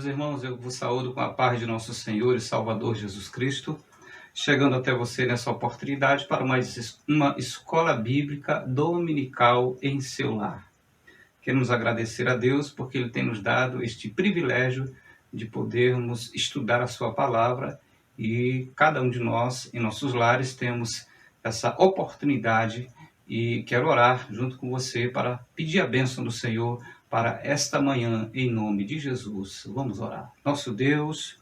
Meus irmãos, eu vos saúdo com a paz de nosso Senhor e Salvador Jesus Cristo, chegando até você nessa oportunidade para mais uma escola bíblica dominical em seu lar. Queremos agradecer a Deus porque Ele tem nos dado este privilégio de podermos estudar a sua palavra e cada um de nós, em nossos lares, temos essa oportunidade e quero orar junto com você para pedir a bênção do Senhor para esta manhã, em nome de Jesus. Vamos orar. Nosso Deus,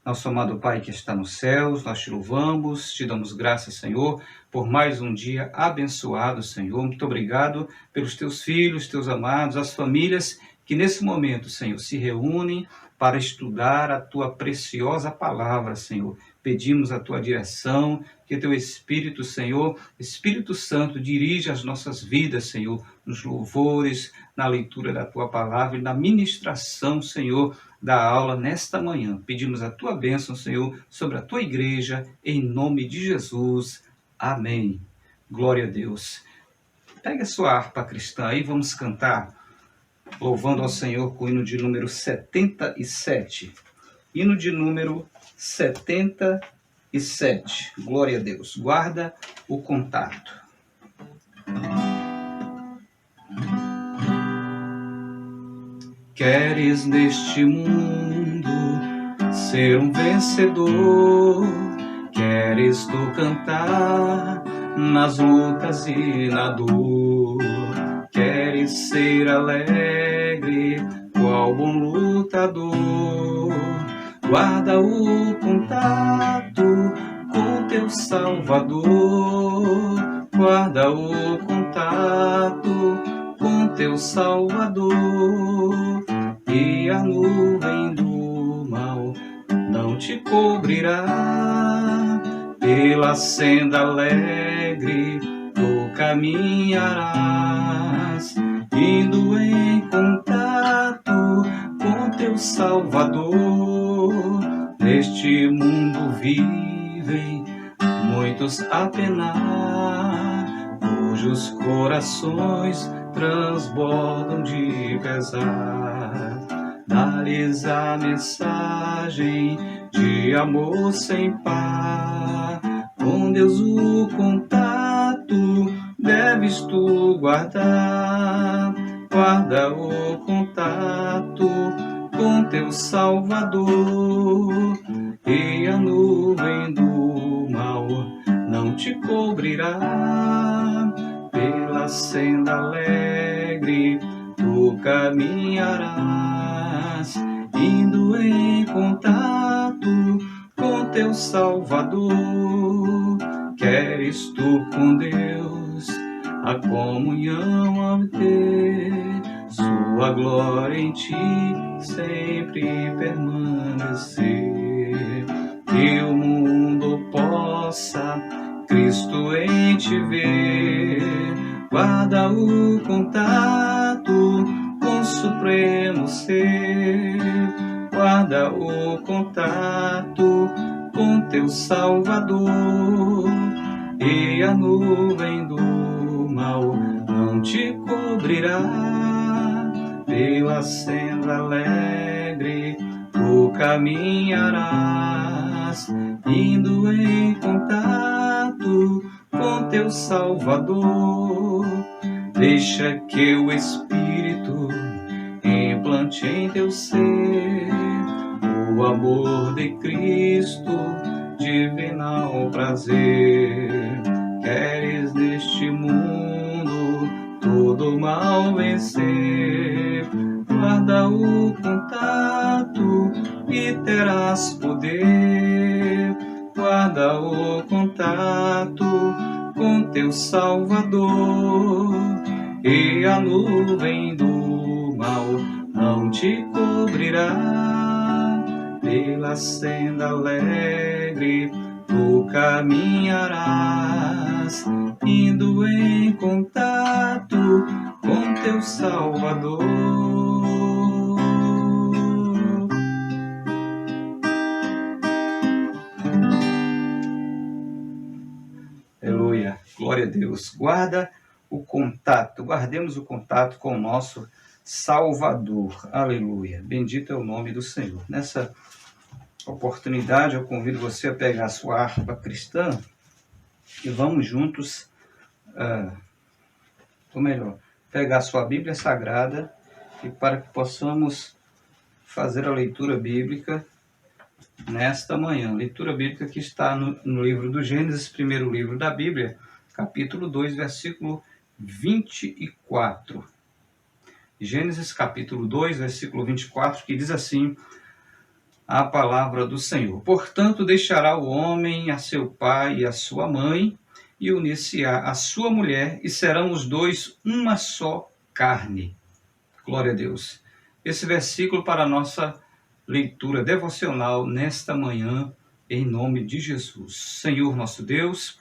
nosso amado Pai que está nos céus, nós te louvamos, te damos graças, Senhor, por mais um dia abençoado, Senhor. Muito obrigado pelos teus filhos, teus amados, as famílias que nesse momento, Senhor, se reúnem para estudar a tua preciosa palavra, Senhor. Pedimos a tua direção, que teu Espírito, Senhor, Espírito Santo, dirija as nossas vidas, Senhor, nos louvores, na leitura da tua palavra e na ministração, Senhor, da aula nesta manhã. Pedimos a tua bênção, Senhor, sobre a tua igreja, em nome de Jesus. Amém. Glória a Deus. Pegue a sua harpa cristã aí, vamos cantar, louvando ao Senhor com o hino de número 77. Hino de número 77. Glória a Deus. Guarda o contato. Queres neste mundo ser um vencedor? Queres tu cantar nas lutas e na dor? Queres ser alegre, qual bom lutador? Guarda o contato com teu Salvador. Guarda o contato com teu Salvador. E a nuvem do mal não te cobrirá. Pela senda alegre tu caminharás, indo em contato com teu Salvador. Neste mundo vivem muitos a penar, cujos corações transbordam de pesar. Dá-lhes a mensagem de amor sem par. Com Deus o contato deves tu guardar. Guarda o contato com teu Salvador. E a nuvem do mal não te cobrirá. Pela senda alegre tu caminharás, indo em contato com teu Salvador. Queres tu com Deus a comunhão obter, sua glória em ti sempre permanecer. Que o mundo possa Cristo em te ver. Guarda o contato com o supremo ser. Guarda o contato com teu Salvador. E a nuvem do mal não te cobrirá. Pela senda alegre tu caminharás, indo em contato com teu Salvador. Deixa que o Espírito implante em teu ser o amor de Cristo, divinal prazer. Queres neste mundo todo mal vencer? Guarda o contato e terás poder. Guarda o contato com teu Salvador. E a nuvem do mal não te cobrirá. Pela senda alegre tu caminharás, indo em contato com teu Salvador. Aleluia, glória a Deus. Guarda o contato, guardemos o contato com o nosso Salvador. Aleluia. Bendito é o nome do Senhor. Nessa oportunidade, eu convido você a pegar a sua harpa cristã e vamos juntos, ou melhor, pegar a sua Bíblia Sagrada e para que possamos fazer a leitura bíblica nesta manhã. Leitura bíblica que está no livro do Gênesis, primeiro livro da Bíblia, capítulo 2, versículo 24. Gênesis capítulo 2, versículo 24, que diz assim a palavra do Senhor. Portanto, deixará o homem a seu pai e a sua mãe, e unir-se-á a sua mulher, e serão os dois uma só carne. Glória a Deus. Esse versículo para a nossa leitura devocional nesta manhã, em nome de Jesus. Senhor nosso Deus,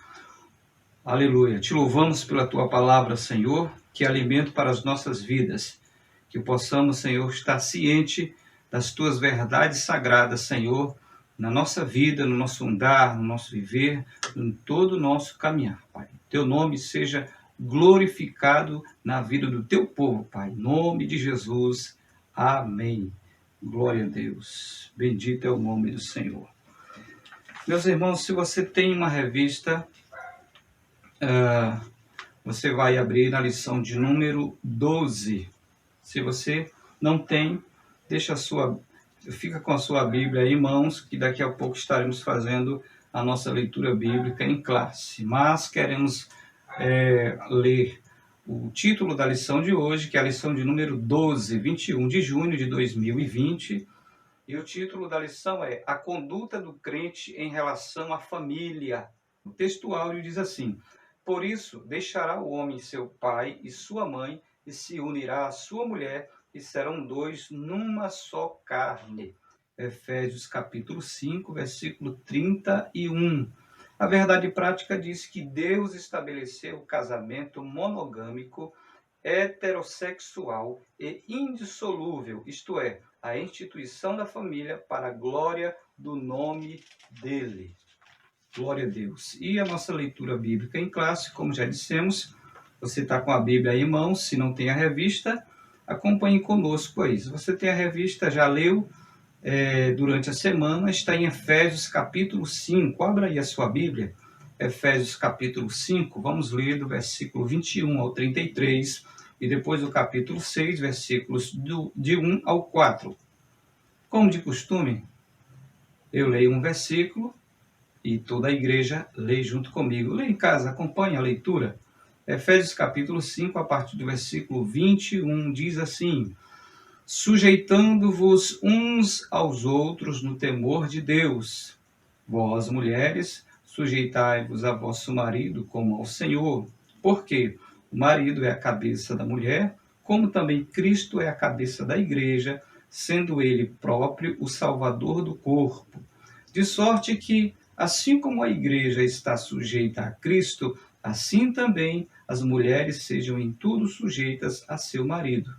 aleluia. Te louvamos pela tua palavra, Senhor, que é alimento para as nossas vidas. Que possamos, Senhor, estar ciente das tuas verdades sagradas, Senhor, na nossa vida, no nosso andar, no nosso viver, em todo o nosso caminhar, Pai. Teu nome seja glorificado na vida do teu povo, Pai. Em nome de Jesus. Amém. Glória a Deus. Bendito é o nome do Senhor. Meus irmãos, se você tem uma revista, você vai abrir na lição de número 12. Se você não tem, fica com a sua Bíblia em mãos, que daqui a pouco estaremos fazendo a nossa leitura bíblica em classe. Mas queremos ler o título da lição de hoje, que é a lição de número 12, 21 de junho de 2020. E o título da lição é A Conduta do Crente em Relação à Família. O texto áureo diz assim: Por isso, deixará o homem seu pai e sua mãe, e se unirá à sua mulher, e serão dois numa só carne. Efésios capítulo 5, versículo 31. A verdade prática diz que Deus estabeleceu o casamento monogâmico, heterossexual e indissolúvel, isto é, a instituição da família para a glória do nome dele. Glória a Deus. E a nossa leitura bíblica em classe, como já dissemos, você está com a Bíblia aí em mãos, se não tem a revista, acompanhe conosco aí. Se você tem a revista, já leu durante a semana, está em Efésios capítulo 5. Abra aí a sua Bíblia, Efésios capítulo 5, vamos ler do versículo 21 ao 33, e depois do capítulo 6, versículos de 1 ao 4. Como de costume, eu leio um versículo, e toda a igreja lê junto comigo. Lê em casa, acompanhe a leitura. Efésios capítulo 5, a partir do versículo 21, diz assim: Sujeitando-vos uns aos outros no temor de Deus. Vós, mulheres, sujeitai-vos a vosso marido como ao Senhor, porque o marido é a cabeça da mulher, como também Cristo é a cabeça da igreja, sendo ele próprio o Salvador do corpo. De sorte que, assim como a igreja está sujeita a Cristo, assim também as mulheres sejam em tudo sujeitas a seu marido.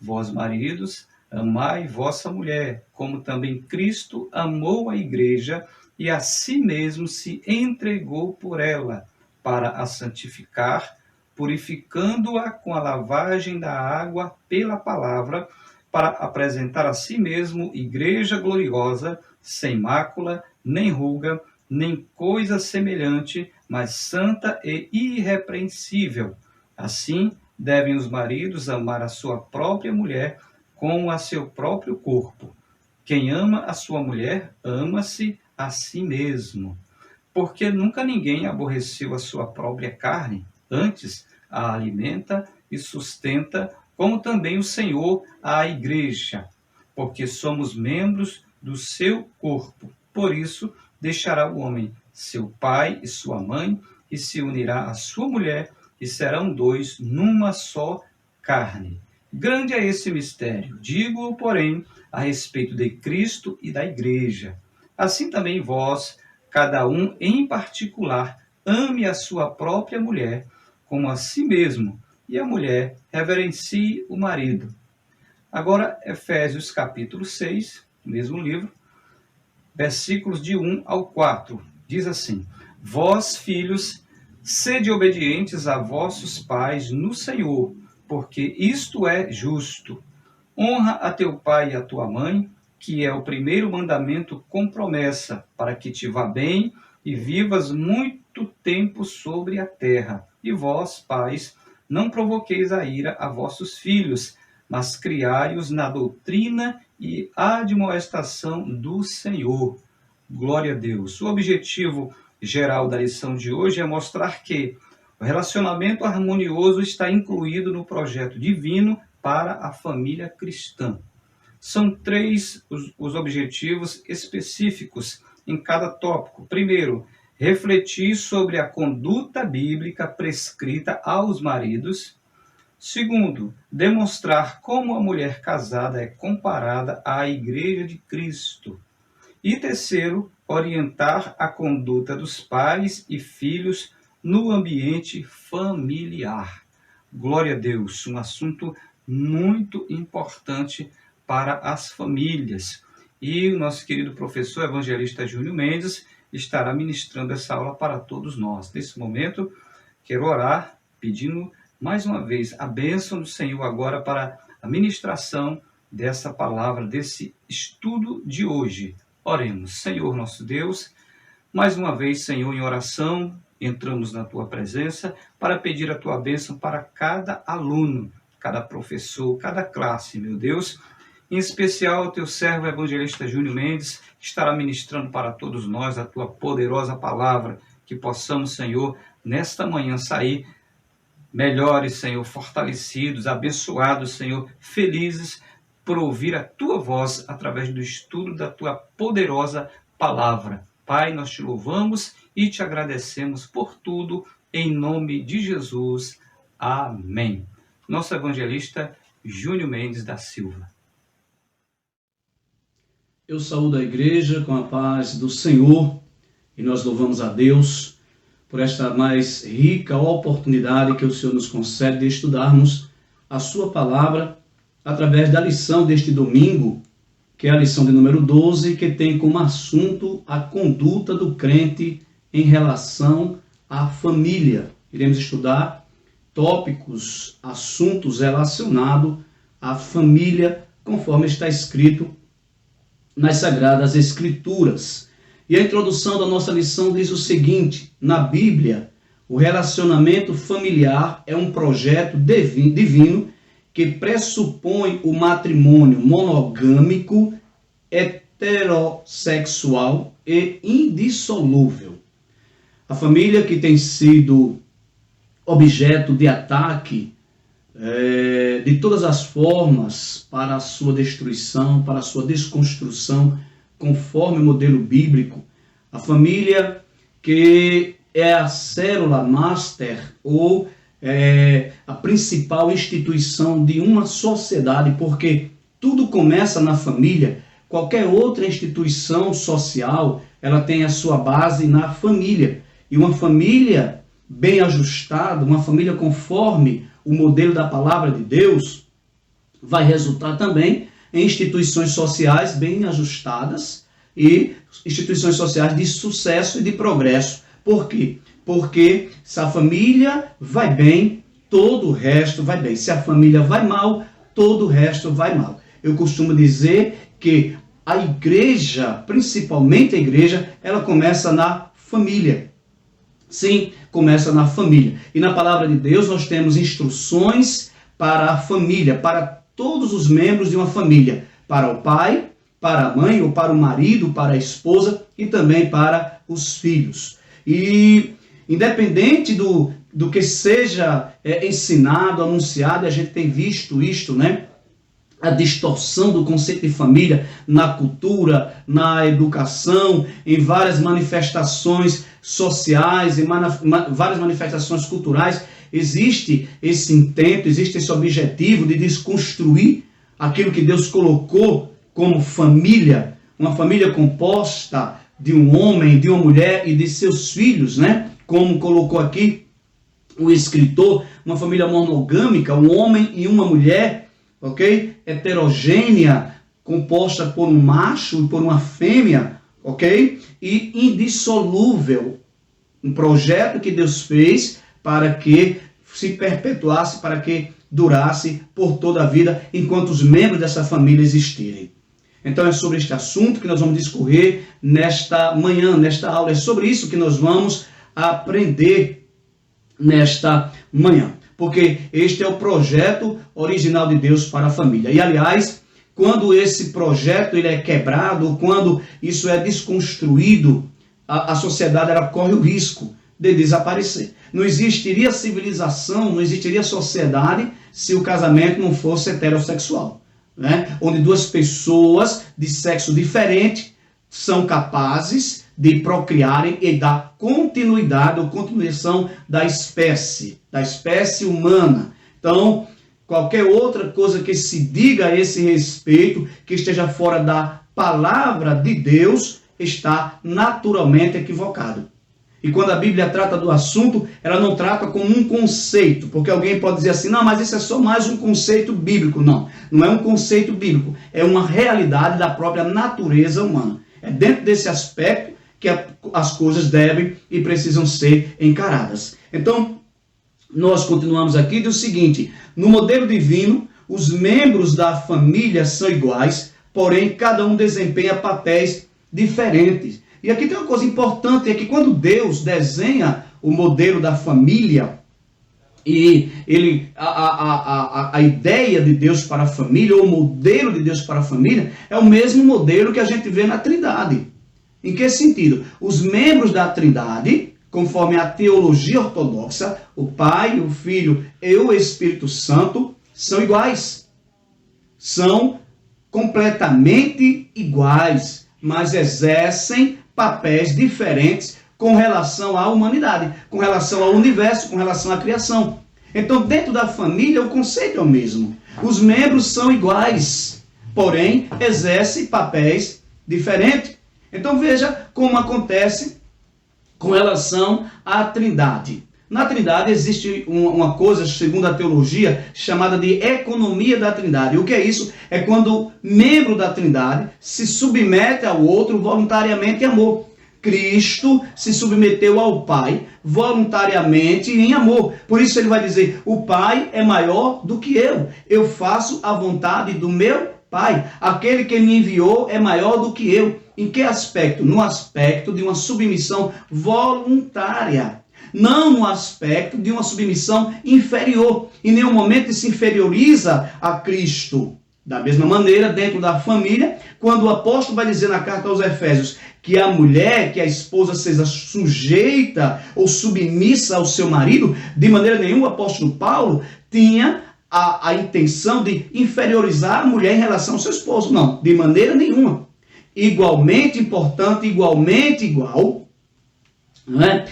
Vós, maridos, amai vossa mulher, como também Cristo amou a igreja e a si mesmo se entregou por ela, para a santificar, purificando-a com a lavagem da água pela palavra, para apresentar a si mesmo igreja gloriosa, sem mácula, nem ruga, nem coisa semelhante, mas santa e irrepreensível. Assim, devem os maridos amar a sua própria mulher como a seu próprio corpo. Quem ama a sua mulher, ama-se a si mesmo. Porque nunca ninguém aborreceu a sua própria carne, antes a alimenta e sustenta, como também o Senhor à igreja, porque somos membros do seu corpo. Por isso, deixará o homem seu pai e sua mãe, e se unirá à sua mulher, e serão dois numa só carne. Grande é esse mistério, digo-o, porém, a respeito de Cristo e da igreja. Assim também vós, cada um em particular, ame a sua própria mulher, como a si mesmo, e a mulher reverencie o marido. Agora, Efésios capítulo 6, mesmo livro, versículos de 1 ao 4, diz assim: Vós, filhos, sede obedientes a vossos pais no Senhor, porque isto é justo. Honra a teu pai e a tua mãe, que é o primeiro mandamento com promessa, para que te vá bem e vivas muito tempo sobre a terra. E vós, pais, não provoqueis a ira a vossos filhos, mas criai-os na doutrina e admoestação do Senhor. Glória a Deus. O objetivo geral da lição de hoje é mostrar que o relacionamento harmonioso está incluído no projeto divino para a família cristã. São 3 os objetivos específicos em cada tópico. Primeiro, refletir sobre a conduta bíblica prescrita aos maridos. Segundo, demonstrar como a mulher casada é comparada à Igreja de Cristo. E terceiro, orientar a conduta dos pais e filhos no ambiente familiar. Glória a Deus, um assunto muito importante para as famílias. E o nosso querido professor evangelista Júnior Mendes estará ministrando essa aula para todos nós. Nesse momento, quero orar pedindo mais uma vez a bênção do Senhor agora para a ministração dessa palavra, desse estudo de hoje. Oremos. Senhor nosso Deus, mais uma vez, Senhor, em oração, entramos na Tua presença para pedir a Tua bênção para cada aluno, cada professor, cada classe, meu Deus. Em especial, o Teu servo evangelista Júnior Mendes estará ministrando para todos nós a Tua poderosa palavra, que possamos, Senhor, nesta manhã sair melhores, Senhor, fortalecidos, abençoados, Senhor, felizes por ouvir a Tua voz através do estudo da Tua poderosa palavra. Pai, nós te louvamos e te agradecemos por tudo, em nome de Jesus. Amém. Nosso evangelista Júnior Mendes da Silva. Eu saúdo a igreja com a paz do Senhor e nós louvamos a Deus por esta mais rica oportunidade que o Senhor nos concede de estudarmos a sua palavra através da lição deste domingo, que é a lição de número 12, que tem como assunto a conduta do crente em relação à família. Iremos estudar tópicos, assuntos relacionados à família, conforme está escrito nas Sagradas Escrituras. E a introdução da nossa lição diz o seguinte: na Bíblia, o relacionamento familiar é um projeto divino que pressupõe o matrimônio monogâmico, heterossexual e indissolúvel. A família que tem sido objeto de ataque de todas as formas para a sua destruição, para a sua desconstrução, conforme o modelo bíblico, a família que é a célula master ou a principal instituição de uma sociedade, porque tudo começa na família. Qualquer outra instituição social, ela tem a sua base na família. E uma família bem ajustada, uma família conforme o modelo da palavra de Deus, vai resultar também em instituições sociais bem ajustadas e instituições sociais de sucesso e de progresso. Por quê? Porque se a família vai bem, todo o resto vai bem. Se a família vai mal, todo o resto vai mal. Eu costumo dizer que a igreja, principalmente a igreja, ela começa na família. Sim, começa na família. E na palavra de Deus nós temos instruções para a família, para todos os membros de uma família. Para o pai, para a mãe, ou para o marido, para a esposa e também para os filhos. E independente do que seja ensinado, anunciado, a gente tem visto isto, né? A distorção do conceito de família na cultura, na educação, em várias manifestações sociais, em várias manifestações culturais. Existe esse intento, existe esse objetivo de desconstruir aquilo que Deus colocou como família, uma família composta de um homem, de uma mulher e de seus filhos, né? Como colocou aqui o escritor, uma família monogâmica, um homem e uma mulher, ok? Heterogênea, composta por um macho e por uma fêmea, ok? E indissolúvel. Um projeto que Deus fez para que se perpetuasse, para que durasse por toda a vida, enquanto os membros dessa família existirem. Então é sobre este assunto que nós vamos discorrer nesta manhã, nesta aula. É sobre isso que nós vamos aprender nesta manhã. Porque este é o projeto original de Deus para a família. E, aliás, quando esse projeto ele é quebrado, quando isso é desconstruído, a sociedade ela corre o risco de desaparecer. Não existiria civilização, não existiria sociedade se o casamento não fosse heterossexual, né? Onde duas pessoas de sexo diferente são capazes de procriarem e dar continuidade ou continuação da espécie humana. Então, qualquer outra coisa que se diga a esse respeito, que esteja fora da palavra de Deus, está naturalmente equivocado. E quando a Bíblia trata do assunto, ela não trata como um conceito, porque alguém pode dizer assim, não, mas isso é só mais um conceito bíblico. Não, não é um conceito bíblico, é uma realidade da própria natureza humana. É dentro desse aspecto que as coisas devem e precisam ser encaradas. Então, nós continuamos aqui do seguinte, no modelo divino, os membros da família são iguais, porém cada um desempenha papéis diferentes. E aqui tem uma coisa importante, é que quando Deus desenha o modelo da família, e a ideia de Deus para a família, ou o modelo de Deus para a família, é o mesmo modelo que a gente vê na Trindade. Em que sentido? Os membros da Trindade, conforme a teologia ortodoxa, o Pai, o Filho e o Espírito Santo, são iguais. São completamente iguais, mas exercem papéis diferentes com relação à humanidade, com relação ao universo, com relação à criação. Então, dentro da família, o conceito é o mesmo. Os membros são iguais, porém, exercem papéis diferentes. Então, veja como acontece com relação à Trindade. Na Trindade existe uma coisa, segundo a teologia, chamada de economia da Trindade. O que é isso? É quando o membro da Trindade se submete ao outro voluntariamente em amor. Cristo se submeteu ao Pai voluntariamente em amor. Por isso ele vai dizer, o Pai é maior do que eu. Eu faço a vontade do meu Pai. Aquele que me enviou é maior do que eu. Em que aspecto? No aspecto de uma submissão voluntária. Não no aspecto de uma submissão inferior. Em nenhum momento se inferioriza a Cristo. Da mesma maneira, dentro da família, quando o apóstolo vai dizer na carta aos Efésios que a mulher, que a esposa seja sujeita ou submissa ao seu marido, de maneira nenhuma o apóstolo Paulo tinha a intenção de inferiorizar a mulher em relação ao seu esposo. Não, de maneira nenhuma. Igualmente importante, igualmente igual, não é?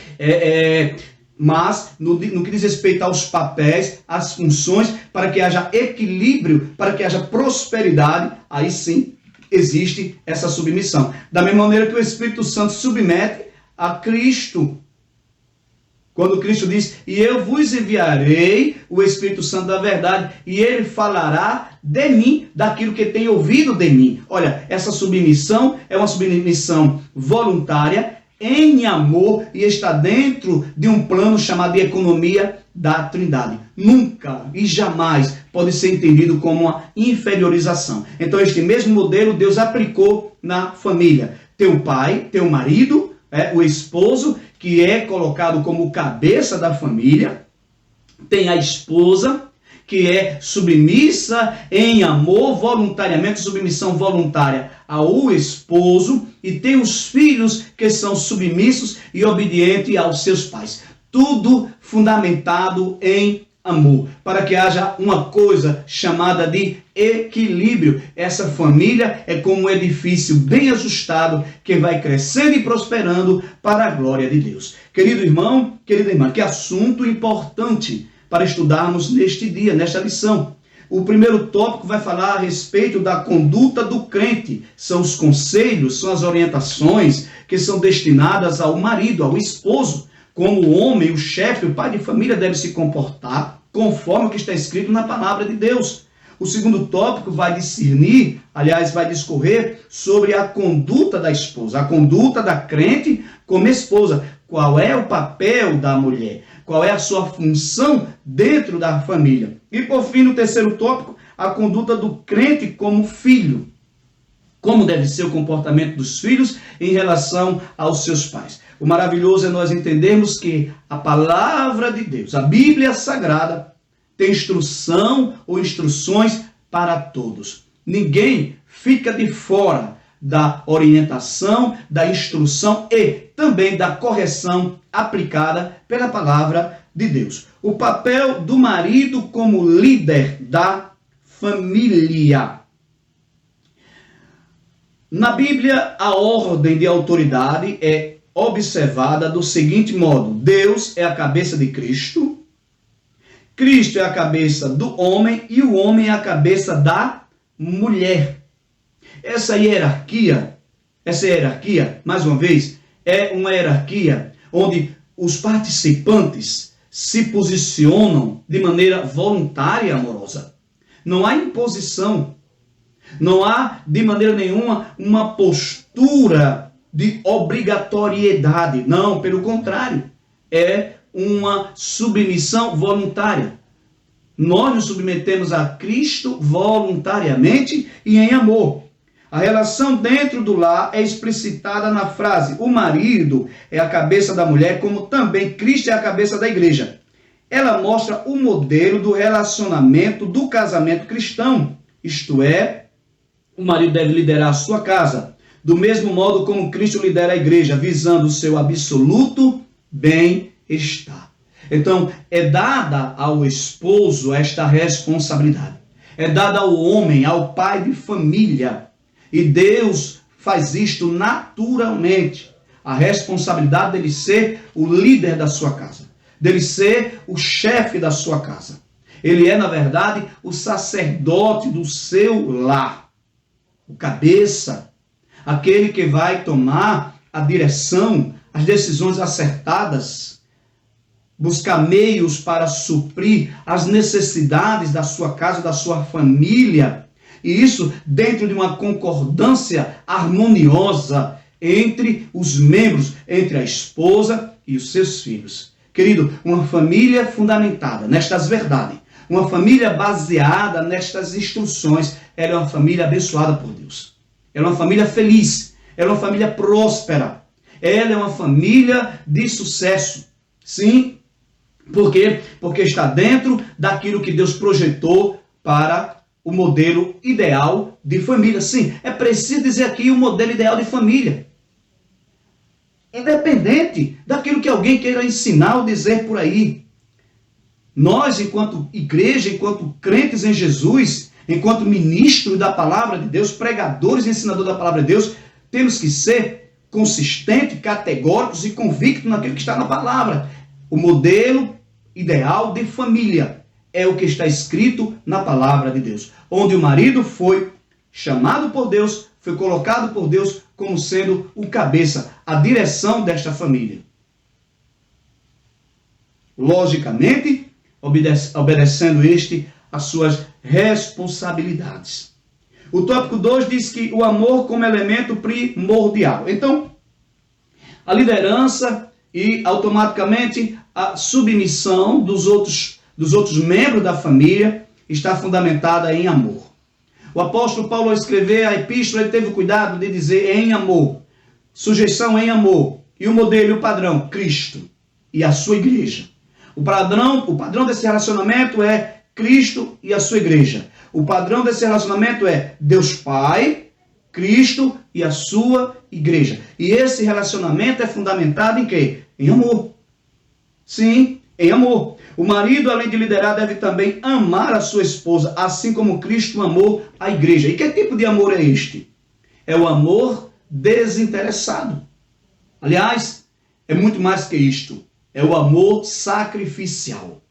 Mas no que diz respeito aos papéis, às funções, para que haja equilíbrio, para que haja prosperidade, aí sim existe essa submissão. Da mesma maneira que o Espírito Santo submete a Cristo. Quando Cristo diz, e eu vos enviarei o Espírito Santo da verdade, e ele falará de mim, daquilo que tem ouvido de mim. Olha, essa submissão é uma submissão voluntária, em amor, e está dentro de um plano chamado de economia da Trindade. Nunca e jamais pode ser entendido como uma inferiorização. Então este mesmo modelo Deus aplicou na família. Teu pai, teu marido, o esposo, que é colocado como cabeça da família, tem a esposa, que é submissa em amor, voluntariamente, submissão voluntária ao esposo, e tem os filhos que são submissos e obedientes aos seus pais. Tudo fundamentado em amor, para que haja uma coisa chamada de equilíbrio. Essa família é como um edifício bem ajustado que vai crescendo e prosperando para a glória de Deus. Querido irmão, querida irmã, que assunto importante para estudarmos neste dia, nesta lição. O primeiro tópico vai falar a respeito da conduta do crente. São os conselhos, são as orientações que são destinadas ao marido, ao esposo. Como o homem, o chefe, o pai de família deve se comportar conforme o que está escrito na palavra de Deus. O segundo tópico vai discernir, aliás, vai discorrer sobre a conduta da esposa, a conduta da crente como esposa. Qual é o papel da mulher? qual é a sua função dentro da família. E por fim, no terceiro tópico, a conduta do crente como filho. Como deve ser o comportamento dos filhos em relação aos seus pais. O maravilhoso é nós entendermos que a palavra de Deus, a Bíblia Sagrada, tem instrução ou instruções para todos. Ninguém fica de fora da orientação, da instrução e também da correção aplicada pela palavra de Deus. O papel do marido como líder da família. Na Bíblia, a ordem de autoridade é observada do seguinte modo: Deus é a cabeça de Cristo, Cristo é a cabeça do homem e o homem é a cabeça da mulher. Essa hierarquia, mais uma vez, é uma hierarquia onde os participantes se posicionam de maneira voluntária e amorosa. Não há imposição, não há de maneira nenhuma uma postura de obrigatoriedade. Não, pelo contrário, é uma submissão voluntária. Nós nos submetemos a Cristo voluntariamente e em amor. A relação dentro do lar é explicitada na frase: o marido é a cabeça da mulher, como também Cristo é a cabeça da igreja. Ela mostra o modelo do relacionamento do casamento cristão. Isto é, o marido deve liderar a sua casa, do mesmo modo como Cristo lidera a igreja, visando o seu absoluto bem-estar. Então, é dada ao esposo esta responsabilidade. É dada ao homem, ao pai de família. E Deus faz isto naturalmente. A responsabilidade dele ser o líder da sua casa. Dele ser o chefe da sua casa. Ele é, na verdade, o sacerdote do seu lar. O cabeça. Aquele que vai tomar a direção, as decisões acertadas. Buscar meios para suprir as necessidades da sua casa, da sua família. E isso dentro de uma concordância harmoniosa entre os membros, entre a esposa e os seus filhos. Querido, uma família fundamentada nestas verdades, uma família baseada nestas instruções, ela é uma família abençoada por Deus. Ela é uma família feliz, ela é uma família próspera, ela é uma família de sucesso. Sim, por quê? Porque está dentro daquilo que Deus projetou para o modelo ideal de família. Sim, é preciso dizer aqui o modelo ideal de família. Independente daquilo que alguém queira ensinar ou dizer por aí. Nós, enquanto igreja, enquanto crentes em Jesus, enquanto ministros da palavra de Deus, pregadores e ensinadores da palavra de Deus, temos que ser consistentes, categóricos e convictos naquilo que está na palavra. O modelo ideal de família é o que está escrito na palavra de Deus. Onde o marido foi chamado por Deus, foi colocado por Deus como sendo o cabeça, a direção desta família. Logicamente, obedecendo às suas responsabilidades. O tópico 2 diz que o amor como elemento primordial. Então, a liderança e automaticamente a submissão dos outros membros da família está fundamentada em amor. O apóstolo Paulo, ao escrever a epístola, ele teve o cuidado de dizer em amor, sujeição em amor, e o modelo e o padrão, Cristo e a sua igreja. O padrão desse relacionamento é Cristo e a sua igreja. O padrão desse relacionamento é Deus Pai, Cristo e a sua igreja. E esse relacionamento é fundamentado em quê? Em amor. Sim, em amor. O marido, além de liderar, deve também amar a sua esposa, assim como Cristo amou a igreja. E que tipo de amor é este? É o amor desinteressado. Aliás, é muito mais que isto. É o amor sacrificial.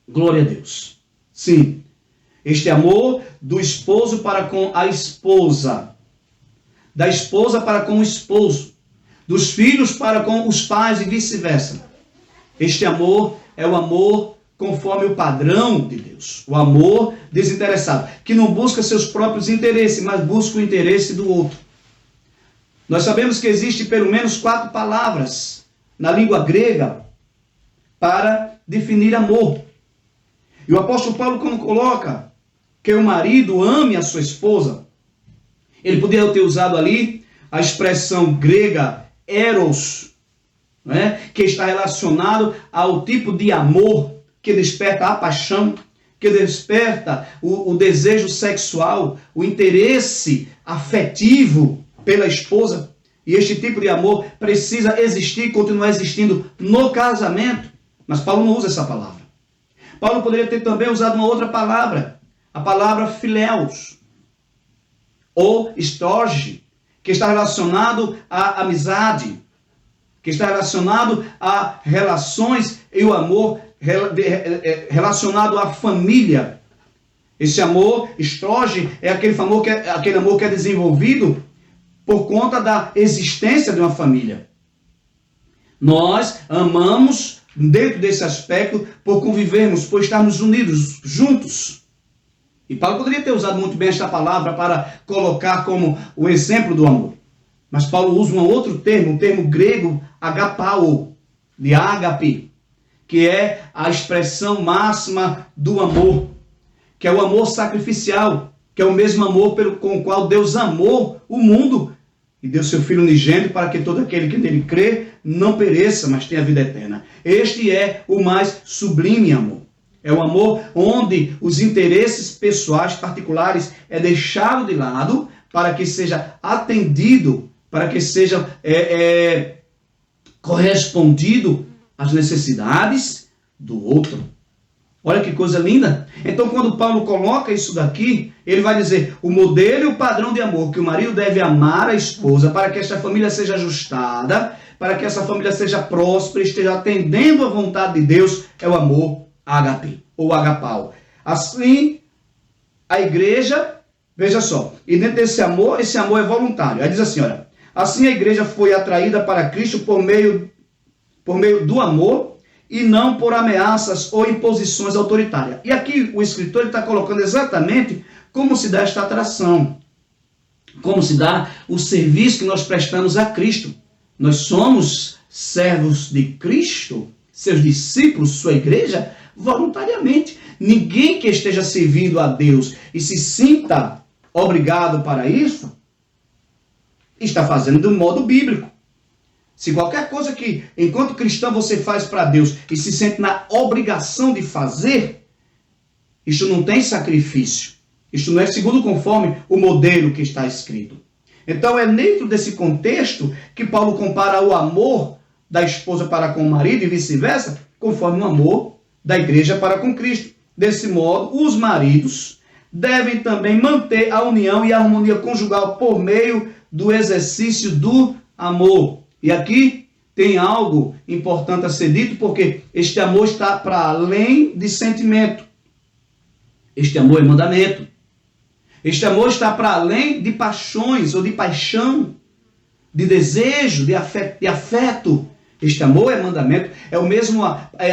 Glória a Deus. Sim, este amor do esposo para com a esposa, da esposa para com o esposo, dos filhos para com os pais e vice-versa. Este amor é o amor conforme o padrão de Deus. O amor desinteressado, que não busca seus próprios interesses, mas busca o interesse do outro. Nós sabemos que existe pelo menos 4 palavras na língua grega para definir amor. E o apóstolo Paulo, quando coloca que o marido ame a sua esposa, ele poderia ter usado ali a expressão grega eros, né, que está relacionado ao tipo de amor que desperta a paixão, que desperta o desejo sexual, o interesse afetivo pela esposa. E este tipo de amor precisa existir e continuar existindo no casamento. Mas Paulo não usa essa palavra. Paulo poderia ter também usado uma outra palavra, a palavra filéus, ou storge, que está relacionado à amizade, que está relacionado a relações e o amor relacionado à família. Esse amor, storge, é aquele amor que é desenvolvido por conta da existência de uma família. Nós amamos dentro desse aspecto por convivermos, por estarmos unidos, juntos. E Paulo poderia ter usado muito bem esta palavra para colocar como o exemplo do amor. Mas Paulo usa um outro termo, um termo grego, agapao, de ágape, que é a expressão máxima do amor, que é o amor sacrificial, que é o mesmo amor com o qual Deus amou o mundo e deu seu Filho unigênito para que todo aquele que nele crê não pereça, mas tenha vida eterna. Este é o mais sublime amor. É o amor onde os interesses pessoais particulares é deixado de lado para que seja atendido, para que seja correspondido às necessidades do outro. Olha que coisa linda. Então, quando Paulo coloca isso daqui, ele vai dizer o modelo e o padrão de amor que o marido deve amar a esposa para que esta família seja ajustada, para que essa família seja próspera, esteja atendendo à vontade de Deus, é o amor ágape, ou agapau. Assim, a igreja, veja só, e dentro desse amor, esse amor é voluntário. Aí diz assim, olha, assim a igreja foi atraída para Cristo por meio do amor e não por ameaças ou imposições autoritárias. E aqui o escritor está colocando exatamente como se dá esta atração, como se dá o serviço que nós prestamos a Cristo. Nós somos servos de Cristo, seus discípulos, sua igreja, voluntariamente. Ninguém que esteja servindo a Deus e se sinta obrigado para isso, está fazendo de um modo bíblico. Se qualquer coisa que, enquanto cristão, você faz para Deus e se sente na obrigação de fazer, isto não tem sacrifício. Isto não é segundo conforme o modelo que está escrito. Então é dentro desse contexto que Paulo compara o amor da esposa para com o marido e vice-versa, conforme o amor da igreja para com Cristo. Desse modo, os maridos devem também manter a união e a harmonia conjugal por meio do exercício do amor. E aqui tem algo importante a ser dito, porque este amor está para além de sentimento. Este amor é mandamento. Este amor está para além de paixões ou de paixão, de desejo, de afeto. Este amor é mandamento. É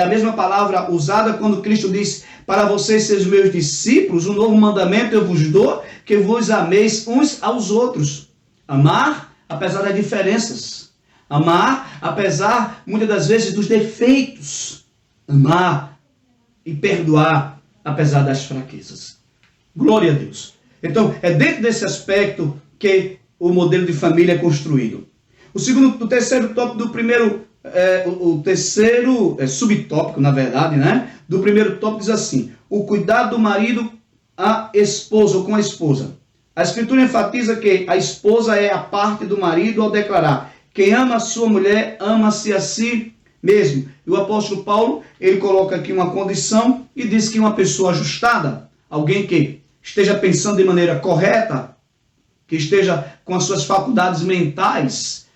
a mesma palavra usada quando Cristo diz: para vocês serem meus discípulos, um novo mandamento eu vos dou, que vos ameis uns aos outros. Amar, apesar das diferenças. Amar, apesar, muitas das vezes, dos defeitos. Amar e perdoar, apesar das fraquezas. Glória a Deus. Então, é dentro desse aspecto que o modelo de família é construído. O terceiro tópico do primeiro, o terceiro subtópico, na verdade, né? Do primeiro tópico diz assim: o cuidado do marido à esposa ou com a esposa. A Escritura enfatiza que a esposa é a parte do marido ao declarar: quem ama a sua mulher, ama-se a si mesmo. E o apóstolo Paulo, ele coloca aqui uma condição e diz que uma pessoa ajustada, alguém que esteja pensando de maneira correta, que esteja com as suas faculdades mentais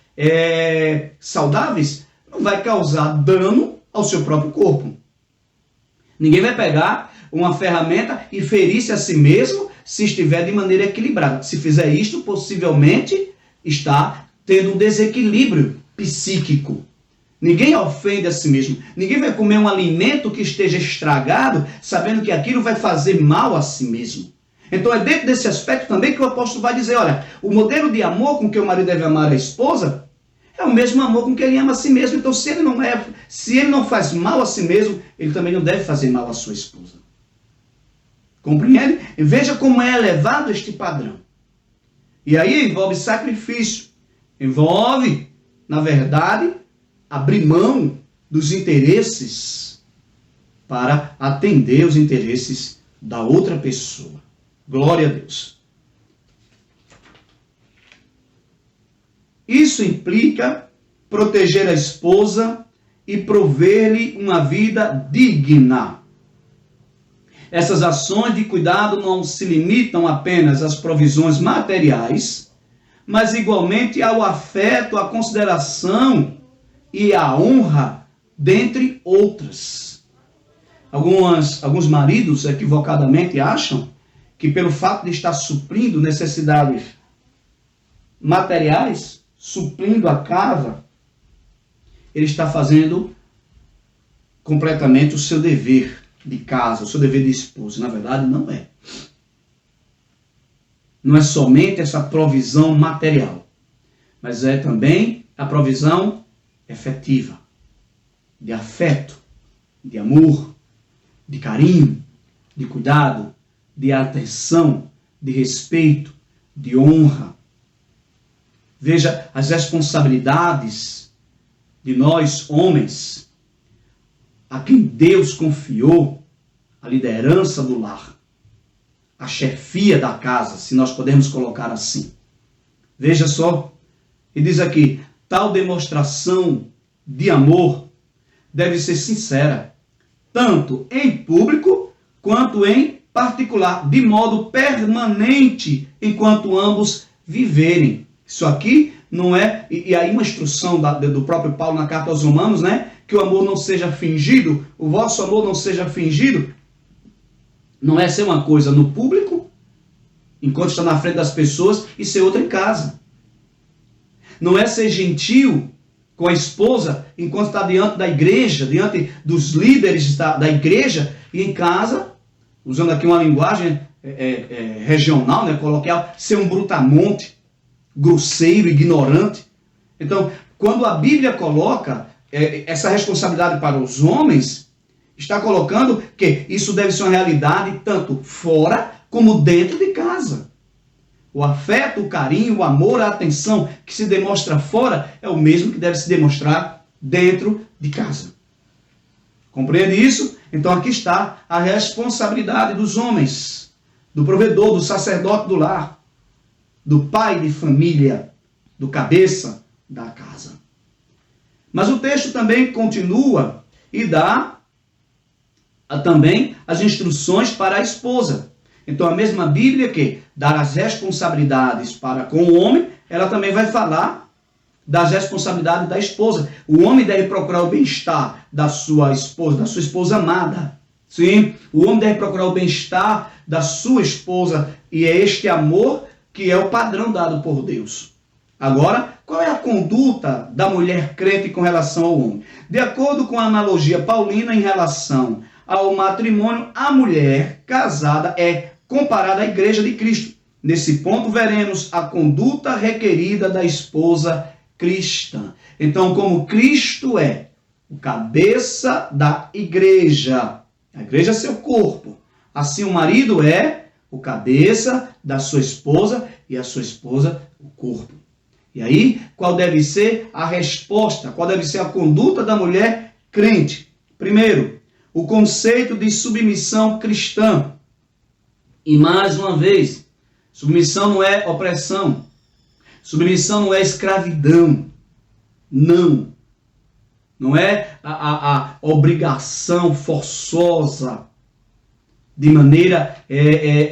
saudáveis, não vai causar dano ao seu próprio corpo. Ninguém vai pegar uma ferramenta e ferir-se a si mesmo se estiver de maneira equilibrada. Se fizer isto, possivelmente está tendo um desequilíbrio psíquico. Ninguém ofende a si mesmo. Ninguém vai comer um alimento que esteja estragado, sabendo que aquilo vai fazer mal a si mesmo. Então é dentro desse aspecto também que o apóstolo vai dizer, olha, o modelo de amor com que o marido deve amar a esposa É o mesmo amor com que ele ama a si mesmo. Então, se ele não faz mal a si mesmo, ele também não deve fazer mal à sua esposa. Compreende? E veja como é elevado este padrão. E aí envolve sacrifício. Envolve, na verdade, abrir mão dos interesses para atender os interesses da outra pessoa. Glória a Deus. Isso implica proteger a esposa e prover-lhe uma vida digna. Essas ações de cuidado não se limitam apenas às provisões materiais, mas igualmente ao afeto, à consideração e à honra, dentre outras. Alguns maridos equivocadamente acham que pelo fato de estar suprindo necessidades materiais, suprindo a casa, ele está fazendo completamente o seu dever de casa, o seu dever de esposo. Na verdade, não é. Não é somente essa provisão material, mas é também a provisão efetiva, de afeto, de amor, de carinho, de cuidado, de atenção, de respeito, de honra. Veja as responsabilidades de nós, homens, a quem Deus confiou a liderança do lar, a chefia da casa, se nós podemos colocar assim. Veja só, e diz aqui, tal demonstração de amor deve ser sincera, tanto em público quanto em particular, de modo permanente, enquanto ambos viverem. Isso aqui não é, e aí uma instrução do próprio Paulo na carta aos Romanos, né? Que o amor não seja fingido, o vosso amor não seja fingido. Não é ser uma coisa no público, enquanto está na frente das pessoas, e ser outra em casa. Não é ser gentil com a esposa, enquanto está diante da igreja, diante dos líderes da igreja, e em casa, usando aqui uma linguagem regional, né, coloquial, ser um brutamonte, grosseiro, ignorante. Então, quando a Bíblia coloca essa responsabilidade para os homens, está colocando que isso deve ser uma realidade tanto fora como dentro de casa. O afeto, o carinho, o amor, a atenção que se demonstra fora é o mesmo que deve se demonstrar dentro de casa. Compreende isso? Então aqui está a responsabilidade dos homens, do provedor, do sacerdote do lar, do pai de família, do cabeça da casa. Mas o texto também continua e dá também as instruções para a esposa. Então a mesma Bíblia que dá as responsabilidades para com o homem, ela também vai falar das responsabilidades da esposa. O homem deve procurar o bem-estar da sua esposa amada. Sim, o homem deve procurar o bem-estar da sua esposa, e é este amor que é o padrão dado por Deus. Agora, qual é a conduta da mulher crente com relação ao homem? De acordo com a analogia paulina em relação ao matrimônio, a mulher casada é comparada à igreja de Cristo. Nesse ponto, veremos a conduta requerida da esposa cristã. Então, como Cristo é o cabeça da igreja, a igreja é seu corpo, assim o marido é o cabeça da sua esposa e a sua esposa o corpo. E aí, qual deve ser a resposta? Qual deve ser a conduta da mulher crente? Primeiro, o conceito de submissão cristã. E mais uma vez, submissão não é opressão. Submissão não é escravidão. Não. Não é a obrigação forçosa de maneira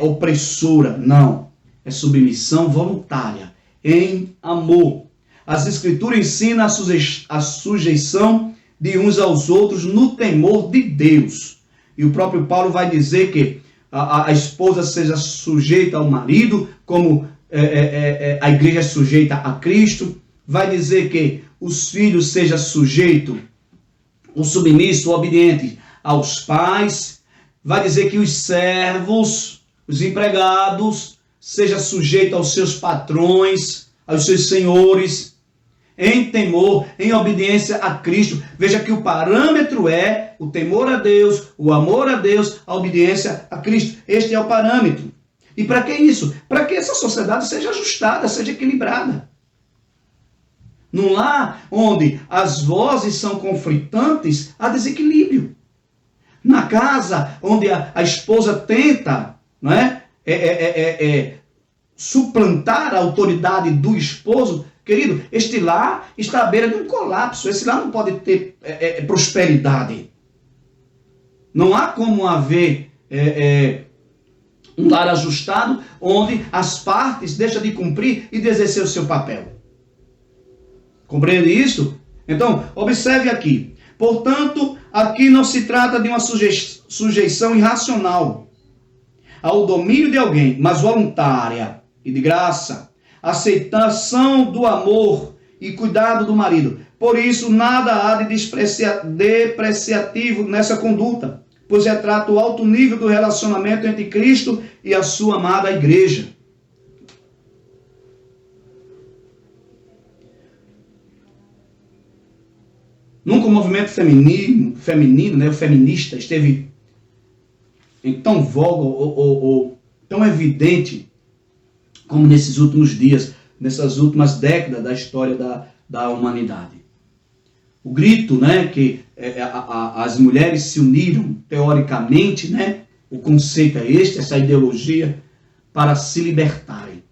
opressora. Não. É submissão voluntária, em amor. As Escrituras ensinam a sujeição de uns aos outros no temor de Deus. E o próprio Paulo vai dizer que a esposa seja sujeita ao marido, como a igreja é sujeita a Cristo. Vai dizer que os filhos sejam sujeitos, o submisso, o obediente aos pais. Vai dizer que os servos, os empregados, sejam sujeitos aos seus patrões, aos seus senhores. em temor, em obediência a Cristo. Veja que o parâmetro é o temor a Deus, o amor a Deus, a obediência a Cristo. Este é o parâmetro. E para que isso? Para que essa sociedade seja ajustada, seja equilibrada. Num lar onde as vozes são conflitantes, há desequilíbrio. Na casa onde a esposa tenta, não é, suplantar a autoridade do esposo, querido, este lar está à beira de um colapso. Esse lar não pode ter prosperidade. Não há como haver um lar ajustado onde as partes deixam de cumprir e de exercer o seu papel. Compreende isso? Então, observe aqui. Portanto, aqui não se trata de uma sujeição irracional ao domínio de alguém, mas voluntária e de graça. Aceitação do amor e cuidado do marido. Por isso, nada há de depreciativo nessa conduta, pois retrata o alto nível do relacionamento entre Cristo e a sua amada igreja. Nunca o movimento feminino, né, o feminista, esteve em tão voga ou tão evidente como nesses últimos dias, nessas últimas décadas da história da humanidade. O grito, né, que as mulheres se uniram, teoricamente, né, o conceito é este, essa ideologia, para se libertarem.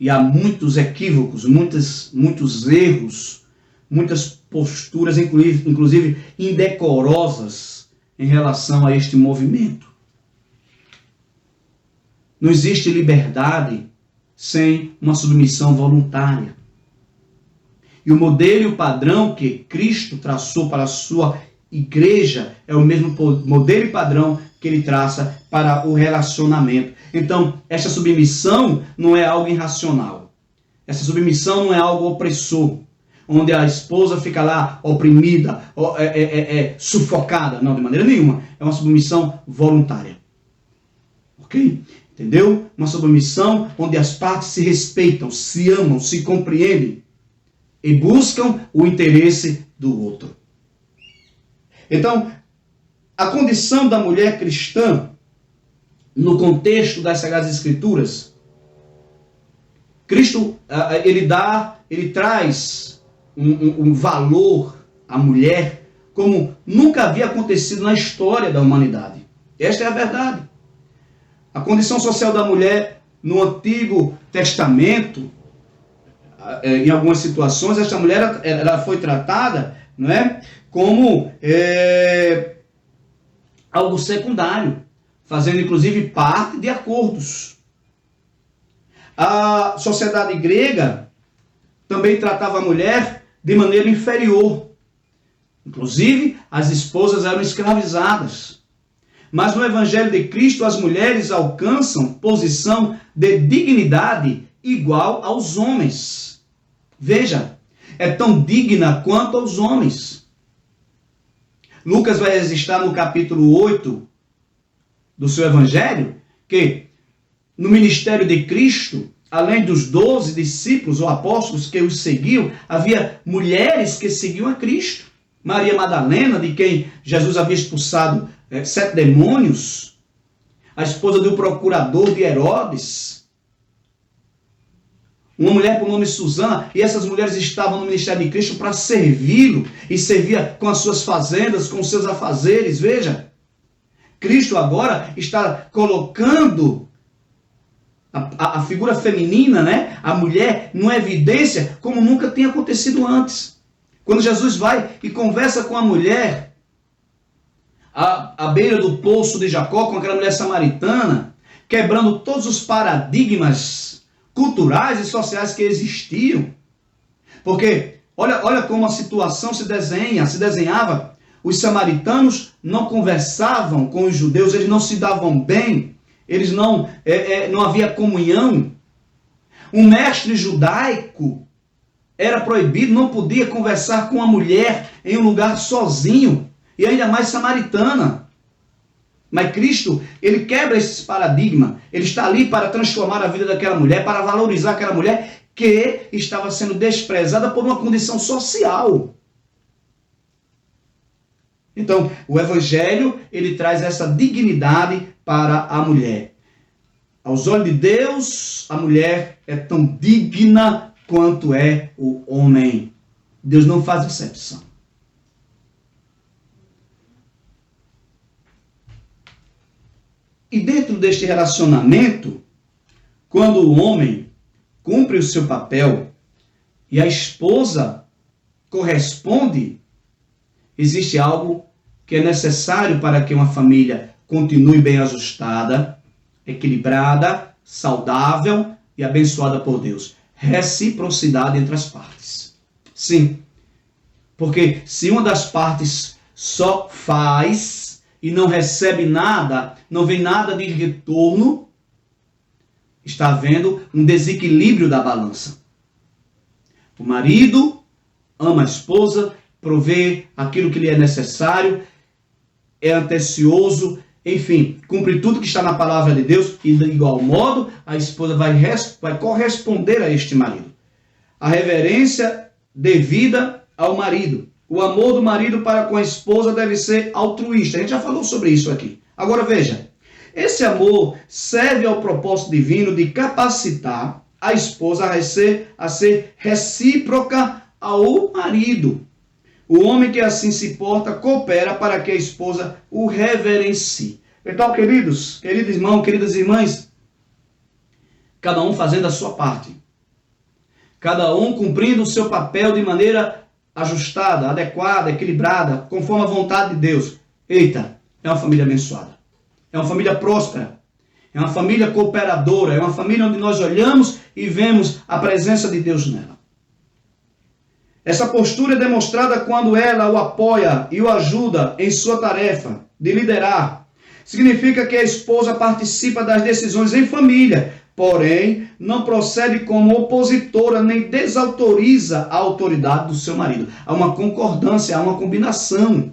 E há muitos equívocos, muitos erros, muitas posturas, inclusive indecorosas, em relação a este movimento. Não existe liberdade sem uma submissão voluntária. E o modelo e o padrão que Cristo traçou para a sua igreja é o mesmo modelo e padrão que ele traça para o relacionamento. Então, essa submissão não é algo irracional. Essa submissão não é algo opressor, onde a esposa fica lá oprimida, sufocada. Não, de maneira nenhuma. É uma submissão voluntária. Ok? Entendeu? Uma submissão onde as partes se respeitam, se amam, se compreendem e buscam o interesse do outro. Então, a condição da mulher cristã, no contexto das Sagradas Escrituras, Cristo, ele traz um valor à mulher como nunca havia acontecido na história da humanidade. Esta é a verdade. A condição social da mulher no Antigo Testamento, em algumas situações, esta mulher ela foi tratada, não é, como algo secundário, fazendo inclusive parte de acordos. A sociedade grega também tratava a mulher de maneira inferior. Inclusive, as esposas eram escravizadas. Mas no Evangelho de Cristo, as mulheres alcançam posição de dignidade igual aos homens. Veja, é tão digna quanto aos homens. Lucas vai registrar no capítulo 8 do seu Evangelho que no ministério de Cristo, além dos 12 discípulos ou apóstolos que os seguiam, havia mulheres que seguiam a Cristo. Maria Madalena, de quem Jesus havia expulsado 7 demônios, a esposa do procurador de Herodes, uma mulher por nome Susana, e essas mulheres estavam no ministério de Cristo para servi-lo, e servia com as suas fazendas, com os seus afazeres. Veja, Cristo agora está colocando a figura feminina, né, a mulher, numa evidência como nunca tinha acontecido antes. Quando Jesus vai e conversa com a mulher à beira do poço de Jacó, com aquela mulher samaritana, quebrando todos os paradigmas culturais e sociais que existiam. Porque olha como a situação se desenhava. Os samaritanos não conversavam com os judeus, eles não se davam bem, eles não havia comunhão. Um mestre judaico era proibido, não podia conversar com uma mulher em um lugar sozinho, e ainda mais samaritana. Mas Cristo, ele quebra esse paradigma. Ele está ali para transformar a vida daquela mulher, para valorizar aquela mulher que estava sendo desprezada por uma condição social. Então, o Evangelho, ele traz essa dignidade para a mulher. Aos olhos de Deus, a mulher é tão digna quanto é o homem. Deus não faz exceção. E dentro deste relacionamento, quando o homem cumpre o seu papel e a esposa corresponde, existe algo que é necessário para que uma família continue bem ajustada, equilibrada, saudável e abençoada por Deus. Reciprocidade entre as partes. Sim, porque se uma das partes só faz e não recebe nada, não vem nada de retorno, está havendo um desequilíbrio da balança. O marido ama a esposa, provê aquilo que lhe é necessário, é atencioso, enfim, cumpre tudo que está na palavra de Deus, e de igual modo a esposa vai corresponder a este marido. A reverência devida ao marido. O amor do marido para com a esposa deve ser altruísta. A gente já falou sobre isso aqui. Agora veja, esse amor serve ao propósito divino de capacitar a esposa a ser recíproca ao marido. O homem que assim se porta coopera para que a esposa o reverencie. Então, queridos irmãos, queridas irmãs, cada um fazendo a sua parte. Cada um cumprindo o seu papel de maneira ajustada, adequada, equilibrada, conforme a vontade de Deus. Eita, é uma família abençoada. É uma família próspera. É uma família cooperadora. É uma família onde nós olhamos e vemos a presença de Deus nela. Essa postura é demonstrada quando ela o apoia e o ajuda em sua tarefa de liderar. Significa que a esposa participa das decisões em família, porém não procede como opositora nem desautoriza a autoridade do seu marido. Há uma concordância, há uma combinação.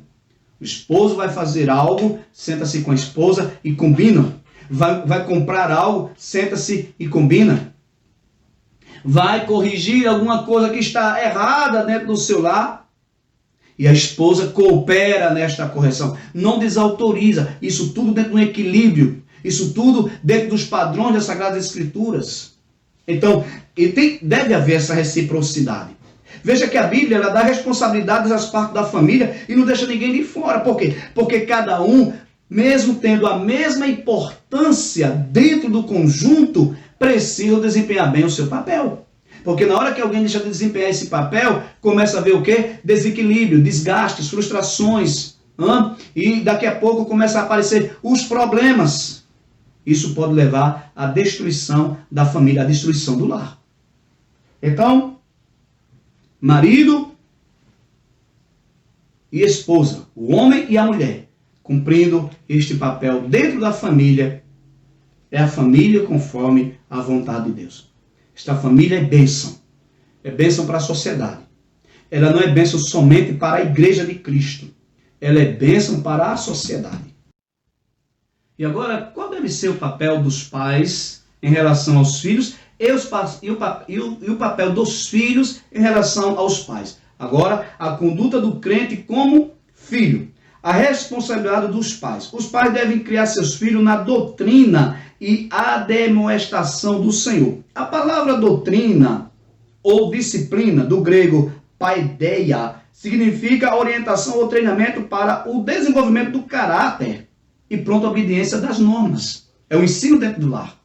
O esposo vai fazer algo, senta-se com a esposa e combinam. Vai comprar algo, senta-se e combina. Vai corrigir alguma coisa que está errada dentro do seu lar, e a esposa coopera nesta correção. Não desautoriza. Isso tudo dentro de um equilíbrio. Isso tudo dentro dos padrões das Sagradas Escrituras. Então, deve haver essa reciprocidade. Veja que a Bíblia ela dá responsabilidades às partes da família e não deixa ninguém de fora. Por quê? Porque cada um, mesmo tendo a mesma importância dentro do conjunto, precisa desempenhar bem o seu papel. Porque na hora que alguém deixa de desempenhar esse papel, começa a ver o quê? Desequilíbrio, desgastes, frustrações. E daqui a pouco começa a aparecer os problemas. Isso pode levar à destruição da família, à destruição do lar. Então, marido e esposa, o homem e a mulher, cumprindo este papel dentro da família, é a família conforme a vontade de Deus. Esta família é bênção. É bênção para a sociedade. Ela não é bênção somente para a igreja de Cristo. Ela é bênção para a sociedade. E agora, qual deve ser o papel dos pais em relação aos filhos e o papel dos filhos em relação aos pais? Agora, a conduta do crente como filho. A responsabilidade dos pais. Os pais devem criar seus filhos na doutrina e admoestação do Senhor. A palavra doutrina ou disciplina, do grego paideia, significa orientação ou treinamento para o desenvolvimento do caráter e pronta obediência das normas. É o ensino dentro do lar.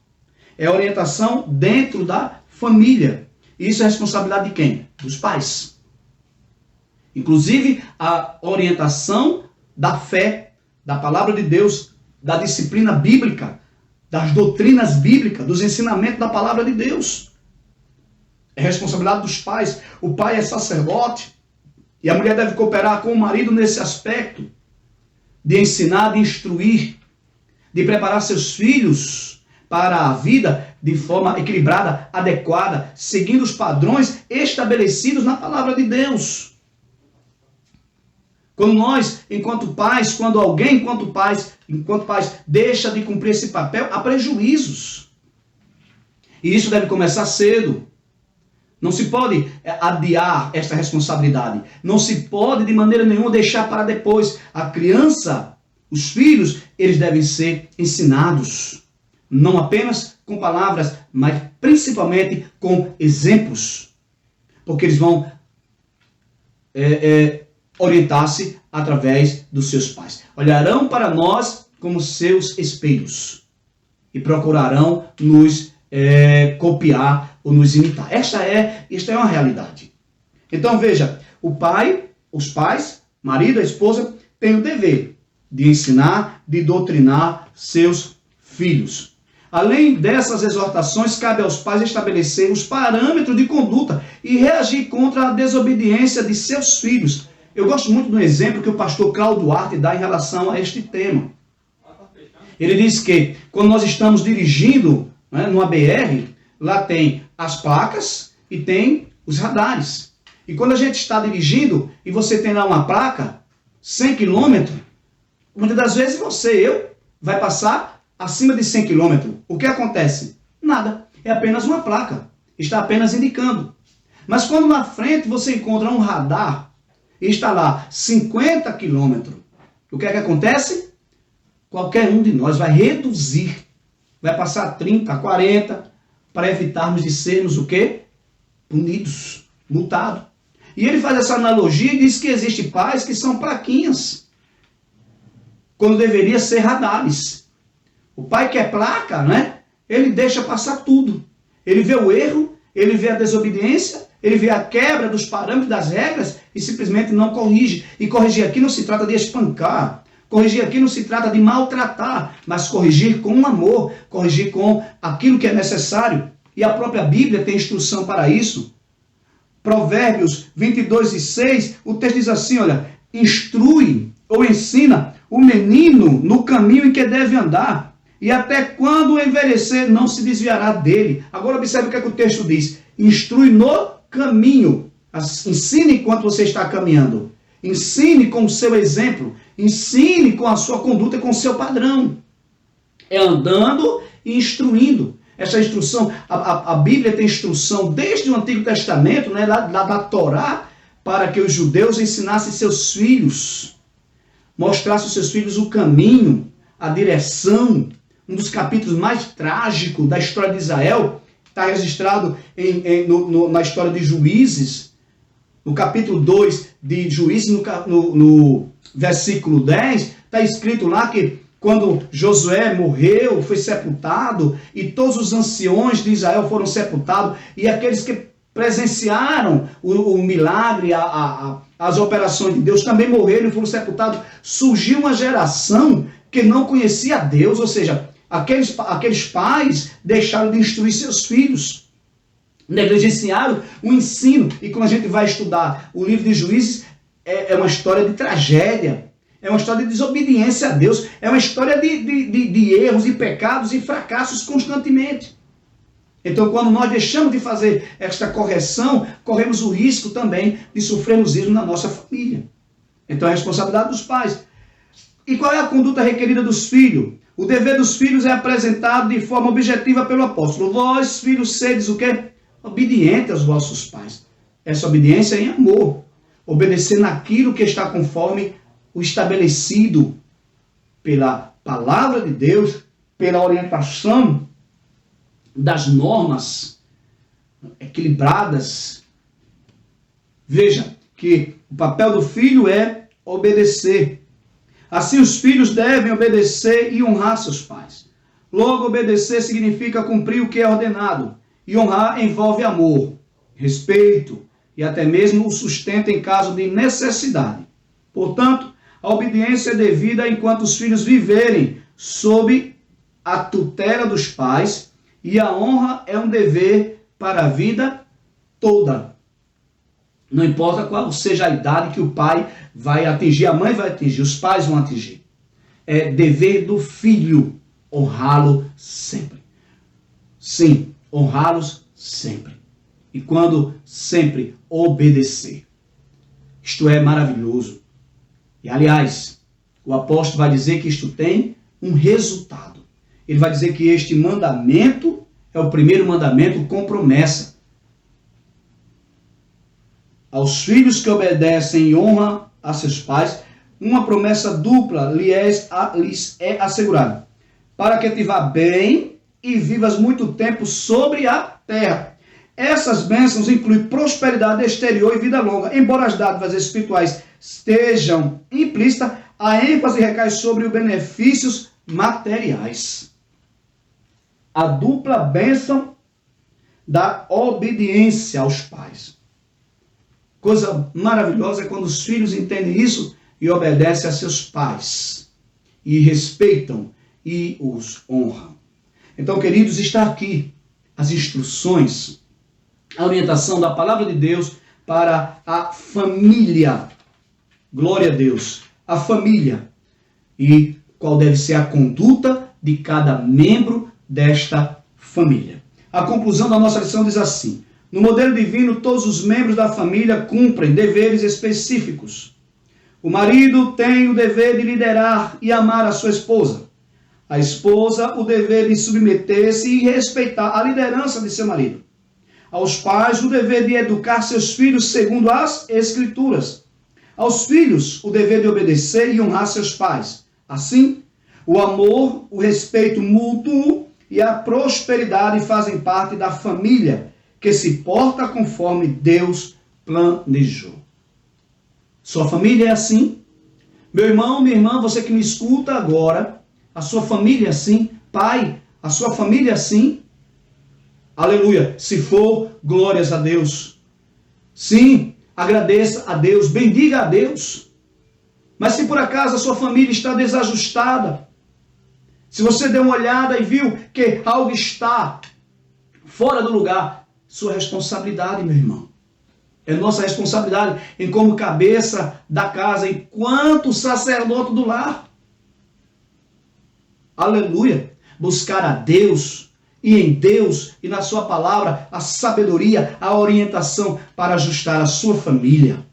É a orientação dentro da família. Isso é responsabilidade de quem? Dos pais. Inclusive, a orientação da fé, da palavra de Deus, da disciplina bíblica, das doutrinas bíblicas, dos ensinamentos da palavra de Deus. É responsabilidade dos pais. O pai é sacerdote e a mulher deve cooperar com o marido nesse aspecto de ensinar, de instruir, de preparar seus filhos para a vida de forma equilibrada, adequada, seguindo os padrões estabelecidos na palavra de Deus. Quando nós, enquanto pais, enquanto pais, deixa de cumprir esse papel, há prejuízos. E isso deve começar cedo. Não se pode adiar esta responsabilidade. Não se pode, de maneira nenhuma, deixar para depois. A criança, os filhos, eles devem ser ensinados. Não apenas com palavras, mas principalmente com exemplos. Porque eles vão orientar-se através dos seus pais. Olharão para nós como seus espelhos. E procurarão nos copiar ou nos imitar. Esta é uma realidade. Então veja, os pais, marido, a esposa, têm o dever de ensinar, de doutrinar seus filhos. Além dessas exortações, cabe aos pais estabelecer os parâmetros de conduta e reagir contra a desobediência de seus filhos. Eu gosto muito do exemplo que o pastor Cláudio Duarte dá em relação a este tema. Ele diz que quando nós estamos dirigindo, né, numa BR, lá tem as placas e tem os radares. E quando a gente está dirigindo e você tem lá uma placa, 100 km, muitas das vezes eu, vai passar acima de 100 km. O que acontece? Nada. É apenas uma placa. Está apenas indicando. Mas quando na frente você encontra um radar e está lá 50 km, o que é que acontece? Qualquer um de nós vai reduzir. Vai passar 30, 40, para evitarmos de sermos o quê? Punidos, multados. E ele faz essa analogia e diz que existem pais que são plaquinhas, quando deveria ser radares. O pai que é placa, né? Ele deixa passar tudo. Ele vê o erro, ele vê a desobediência, ele vê a quebra dos parâmetros, das regras e simplesmente não corrige. E corrigir aqui não se trata de espancar. Corrigir aqui não se trata de maltratar, mas corrigir com amor, corrigir com aquilo que é necessário. E a própria Bíblia tem instrução para isso. Provérbios 22:6, o texto diz assim, olha, instrui ou ensina o menino no caminho em que deve andar, e até quando envelhecer não se desviará dele. Agora observe o que é que o texto diz. Instrui no caminho. Ensine enquanto você está caminhando. Ensine com o seu exemplo. Ensine com a sua conduta e com o seu padrão. É andando e instruindo. Essa instrução, a Bíblia tem instrução desde o Antigo Testamento, né, lá da Torá, para que os judeus ensinassem seus filhos, mostrassem aos seus filhos o caminho, a direção. Um dos capítulos mais trágicos da história de Israel está registrado na história de Juízes, no capítulo 2 de Juízes, no versículo 10, está escrito lá que quando Josué morreu, foi sepultado, e todos os anciões de Israel foram sepultados, e aqueles que presenciaram o milagre, as operações de Deus, também morreram e foram sepultados. Surgiu uma geração que não conhecia Deus, ou seja, aqueles pais deixaram de instruir seus filhos, negligenciaram o ensino. E quando a gente vai estudar o livro de Juízes, é uma história de tragédia, é uma história de desobediência a Deus, é uma história de erros e pecados e fracassos constantemente. Então, quando nós deixamos de fazer esta correção, corremos o risco também de sofrermos isso na nossa família. Então, é a responsabilidade dos pais. E qual é a conduta requerida dos filhos? O dever dos filhos é apresentado de forma objetiva pelo apóstolo. Vós, filhos, sedes o quê? Obediente aos vossos pais. Essa obediência é em amor. Obedecer naquilo que está conforme o estabelecido pela palavra de Deus, pela orientação das normas equilibradas. Veja que o papel do filho é obedecer. Assim os filhos devem obedecer e honrar seus pais. Logo, obedecer significa cumprir o que é ordenado. E honrar envolve amor, respeito e até mesmo o sustento em caso de necessidade. Portanto, a obediência é devida enquanto os filhos viverem sob a tutela dos pais, e a honra é um dever para a vida toda. Não importa qual seja a idade que o pai vai atingir, a mãe vai atingir, os pais vão atingir. É dever do filho honrá-lo sempre. Sim, honrá-los sempre. E quando sempre obedecer. Isto é maravilhoso. E, aliás, o apóstolo vai dizer que isto tem um resultado. Ele vai dizer que este mandamento é o primeiro mandamento com promessa. Aos filhos que obedecem e honram a seus pais, uma promessa dupla lhes é assegurada, para que te vá bem e vivas muito tempo sobre a terra. Essas bênçãos incluem prosperidade exterior e vida longa. Embora as dádivas espirituais estejam implícitas, a ênfase recai sobre os benefícios materiais. A dupla bênção da obediência aos pais. Coisa maravilhosa é quando os filhos entendem isso e obedecem a seus pais, e respeitam e os honram. Então, queridos, está aqui as instruções, a orientação da palavra de Deus para a família. Glória a Deus. A família. E qual deve ser a conduta de cada membro desta família. A conclusão da nossa lição diz assim: no modelo divino, todos os membros da família cumprem deveres específicos. O marido tem o dever de liderar e amar a sua esposa. A esposa, o dever de submeter-se e respeitar a liderança de seu marido. Aos pais, o dever de educar seus filhos segundo as Escrituras. Aos filhos, o dever de obedecer e honrar seus pais. Assim, o amor, o respeito mútuo e a prosperidade fazem parte da família que se porta conforme Deus planejou. Sua família é assim? Meu irmão, minha irmã, você que me escuta agora, a sua família é assim? Pai, a sua família é assim? Aleluia. Se for, glórias a Deus. Sim, agradeça a Deus, bendiga a Deus. Mas se por acaso a sua família está desajustada, se você deu uma olhada e viu que algo está fora do lugar, sua responsabilidade, meu irmão. É nossa responsabilidade em como cabeça da casa, enquanto sacerdote do lar. Aleluia. Buscar a Deus e em Deus e na sua palavra a sabedoria, a orientação para ajustar a sua família.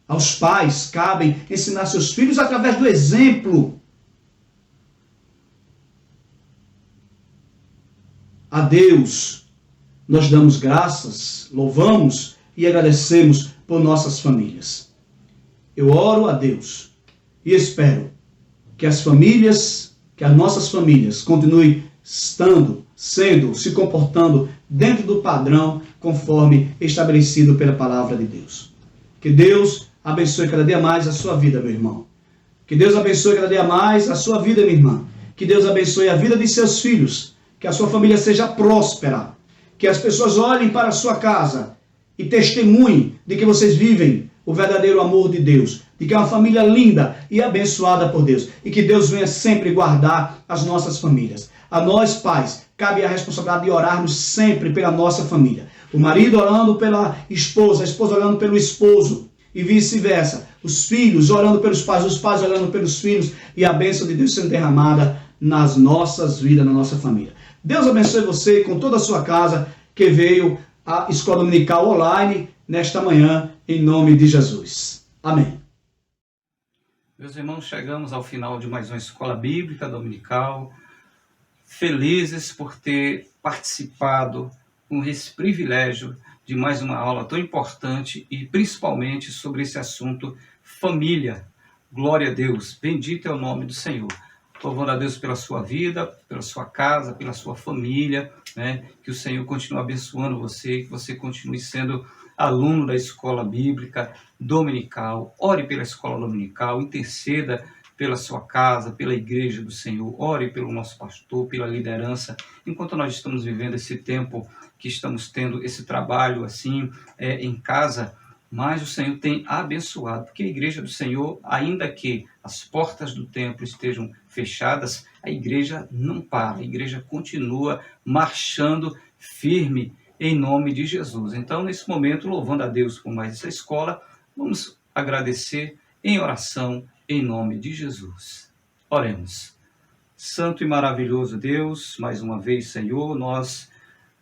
Aos pais cabem ensinar seus filhos através do exemplo. A Deus nós damos graças, louvamos e agradecemos por nossas famílias. Eu oro a Deus e espero que as nossas famílias continuem se comportando dentro do padrão conforme estabelecido pela palavra de Deus. Que Deus abençoe cada dia mais a sua vida, meu irmão. Que Deus abençoe cada dia mais a sua vida, minha irmã. Que Deus abençoe a vida de seus filhos. Que a sua família seja próspera. Que as pessoas olhem para a sua casa e testemunhem de que vocês vivem o verdadeiro amor de Deus. De que é uma família linda e abençoada por Deus. E que Deus venha sempre guardar as nossas famílias. A nós, pais, cabe a responsabilidade de orarmos sempre pela nossa família. O marido orando pela esposa, a esposa orando pelo esposo. E vice-versa. Os filhos orando pelos pais, os pais orando pelos filhos. E a bênção de Deus sendo derramada nas nossas vidas, na nossa família. Deus abençoe você com toda a sua casa que veio à Escola Dominical Online nesta manhã, em nome de Jesus. Amém. Meus irmãos, chegamos ao final de mais uma Escola Bíblica Dominical. Felizes por ter participado com esse privilégio de mais uma aula tão importante e principalmente sobre esse assunto família. Glória a Deus. Bendito é o nome do Senhor. Louvando a Deus pela sua vida, pela sua casa, pela sua família, né? Que o Senhor continue abençoando você, que você continue sendo aluno da Escola Bíblica Dominical. Ore pela Escola Dominical, interceda pela sua casa, pela Igreja do Senhor. Ore pelo nosso pastor, pela liderança. Enquanto nós estamos vivendo esse tempo que estamos tendo esse trabalho assim em casa, mas o Senhor tem abençoado, porque a Igreja do Senhor, ainda que as portas do templo estejam fechadas, a igreja não para, a igreja continua marchando firme em nome de Jesus. Então, nesse momento, louvando a Deus por mais essa escola, vamos agradecer em oração em nome de Jesus. Oremos. Santo e maravilhoso Deus, mais uma vez, Senhor, nós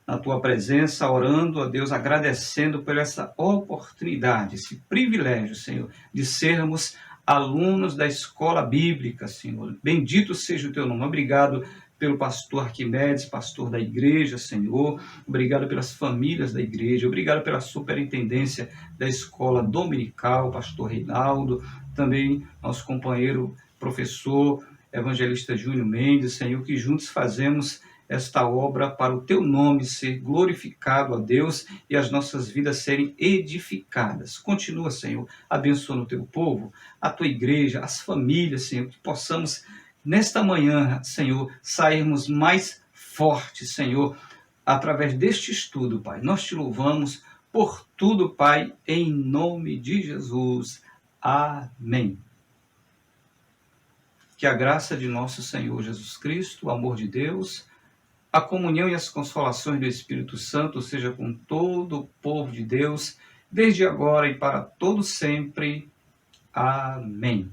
na Tua presença, orando a Deus, agradecendo por essa oportunidade, esse privilégio, Senhor, de sermos alunos da Escola Bíblica, Senhor. Bendito seja o Teu nome. Obrigado pelo pastor Arquimedes, pastor da igreja, Senhor. Obrigado pelas famílias da igreja. Obrigado pela superintendência da escola dominical, pastor Reinaldo. Também nosso companheiro, professor, evangelista Júnior Mendes, Senhor, que juntos fazemos esta obra para o teu nome ser glorificado, a Deus, e as nossas vidas serem edificadas. Continua, Senhor, abençoando o teu povo, a tua igreja, as famílias, Senhor, que possamos nesta manhã, Senhor, sairmos mais fortes, Senhor, através deste estudo, Pai. Nós te louvamos por tudo, Pai, em nome de Jesus. Amém. Que a graça de nosso Senhor Jesus Cristo, o amor de Deus, a comunhão e as consolações do Espírito Santo seja com todo o povo de Deus, desde agora e para todo sempre. Amém.